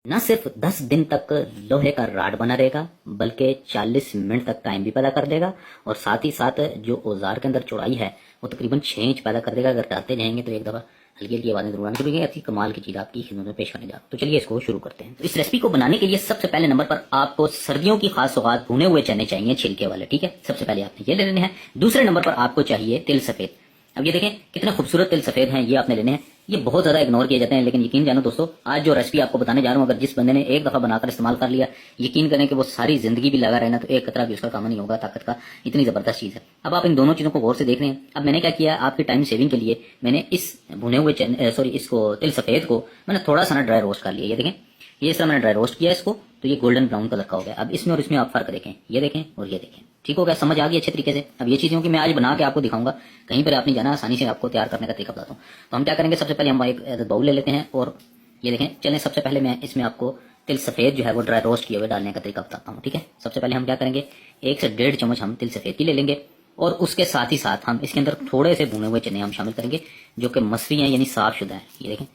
न सिर्फ 10 दिन तक लोहे का राड बना रहेगा बल्कि 40 मिनट तक टाइम भी पैदा कर देगा। और साथ ही साथ जो औजार के अंदर चौड़ाई है वो तकरीबन 6 इंच पैदा कर देगा। अगर डालते जाएंगे तो एक दफ़ा हल्की हल्की आवाज़ें जरूर आने लगेंगी। ऐसी कमाल की चीज़ आपकी खिदमत में पेश करने जा। तो चलिए इसको शुरू करते हैं। तो इस रेसिपी को बनाने के लिए सबसे पहले नंबर पर आपको सर्दियों की खास सौगात भुने हुए चने चाहिए, छिलके वाले। ठीक है, सबसे पहले आपने ये ले लेने हैं। दूसरे नंबर पर आपको चाहिए तिल सफेद। अब ये देखें कितने खूबसूरत तिल सफेद हैं, ये आपने लेने हैं। ये बहुत ज्यादा इग्नोर किए जाते हैं, लेकिन यकीन जानो दोस्तों, आज जो रेसिपी आपको बताने जा रहा हूँ, अगर जिस बंदे ने एक दफा बनाकर इस्तेमाल कर लिया, यकीन करें कि वो सारी जिंदगी भी लगा रहना तो एक कतरा भी उसका काम नहीं होगा ताकत का। इतनी जबरदस्त चीज है। अब आप इन दोनों चीजों को गौर से देख रहे हैं। अब मैंने क्या किया, आपकी टाइम सेविंग के लिए मैंने इस भुने हुए इसको तिल सफेद को मैंने थोड़ा सा ना ड्राई रोस्ट कर लिया। ये देखें, ये इस तरह मैंने ड्राई रोस्ट किया इसको, तो ये गोल्डन ब्राउन कलर का हो गया। अब इसमें और इसमें आप फर्क देखें, ये देखें और ये देखें, ठीक हो गया, समझ आ गई अच्छे तरीके से। अब ये चीज़ों की मैं आज बना के आपको दिखाऊंगा, कहीं पर आप नहीं जाना, आसानी से आपको तैयार करने का तरीका बताता हूँ। तो हम क्या करेंगे, सबसे पहले हम एक बाउल ले लेते हैं और ये देखें, चलें सबसे पहले मैं इसमें आपको तिल सफेद जो है वो ड्राई रोस्ट किए हुए डालने का तरीका बताता हूँ। ठीक है, सबसे पहले हम क्या करेंगे, 1 से 1.5 चम्मच हम तिल सफेद की ले लेंगे और उसके साथ ही साथ हम इसके अंदर थोड़े से भुने हुए चने हम शामिल करेंगे जो कि मसरी हैं, यानी साफ शुदा है। ये देखें,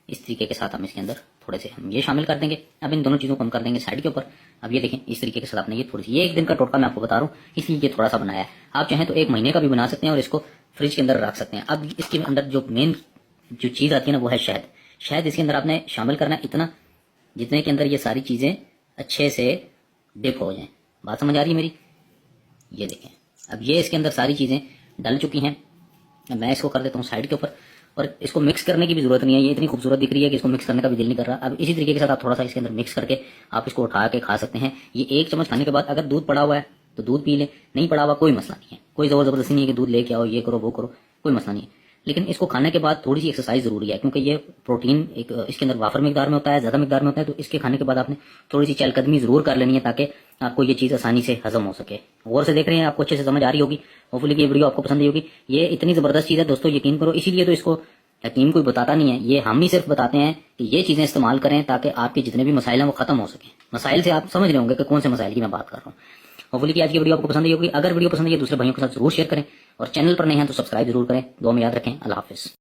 इस तरीके के साथ हम इसके अंदर थोड़े से हम ये शामिल कर देंगे। अब इन दोनों चीज़ों को हम कर देंगे साइड के ऊपर। अब ये देखें, इस तरीके के साथ आपने ये थोड़ी सी, ये 1 दिन का टोटका मैं आपको बता रहा हूँ, इसलिए ये थोड़ा सा बनाया है। आप चाहें तो 1 महीने का भी बना सकते हैं और इसको फ्रिज के अंदर रख सकते हैं। अब इसके अंदर जो मेन जो चीज़ आती है ना वो है शहद। शहद इसके अंदर आपने शामिल करना है इतना जितने के अंदर ये सारी चीज़ें अच्छे से डिप हो जाएं। बात समझ आ रही है मेरी? ये देखें, अब ये इसके अंदर सारी चीज़ें डल चुकी हैं। मैं इसको कर देता हूँ साइड के ऊपर और इसको मिक्स करने की भी जरूरत नहीं है। ये इतनी खूबसूरत दिख रही है कि इसको मिक्स करने का भी दिल नहीं कर रहा। अब इसी तरीके के साथ आप थोड़ा सा इसके अंदर मिक्स करके आप इसको उठा के खा सकते हैं। ये 1 चम्मच खाने के बाद अगर दूध पड़ा हुआ है तो दूध पी ले, नहीं पड़ा हुआ कोई मसला नहीं है, कोई जोर जबरदस्ती नहीं है कि दूध लेके आओ, ये करो वो करो, कोई मसला नहीं है। लेकिन इसको खाने के बाद थोड़ी सी एक्सरसाइज जरूरी है, क्योंकि ये प्रोटीन एक इसके अंदर वाफर मिकदार में होता है, ज्यादा मिकदार में होता है। तो इसके खाने के बाद आपने थोड़ी सी चहलकदमी जरूर कर लेनी है ताकि आपको ये चीज आसानी से हजम हो सके। गौर से देख रहे हैं, आपको अच्छे से समझ आ रही होगी। होपफुली ये वीडियो आपको पसंद आई होगी। ये इतनी जबरदस्त चीज है दोस्तों, यकीन करो, इसीलिए तो इसको हकीम कोई बताता नहीं है, ये हम ही सिर्फ बताते हैं कि ये चीजें इस्तेमाल करें ताकि आपके जितने भी मसाइल हैं वो खत्म हो सके। मसाइल से आप समझ रहे होंगे कि कौन से मसाइल की मैं बात कर रहा हूँ। होपफुली कि आज की वीडियो आपको पसंद आई होगी। अगर वीडियो पसंद आई है दूसरे भाइयों के साथ जरूर शेयर करें और चैनल पर नहीं है तो सब्सक्राइब जरूर करें। दुआ में याद रखें। अल्लाह हाफिज।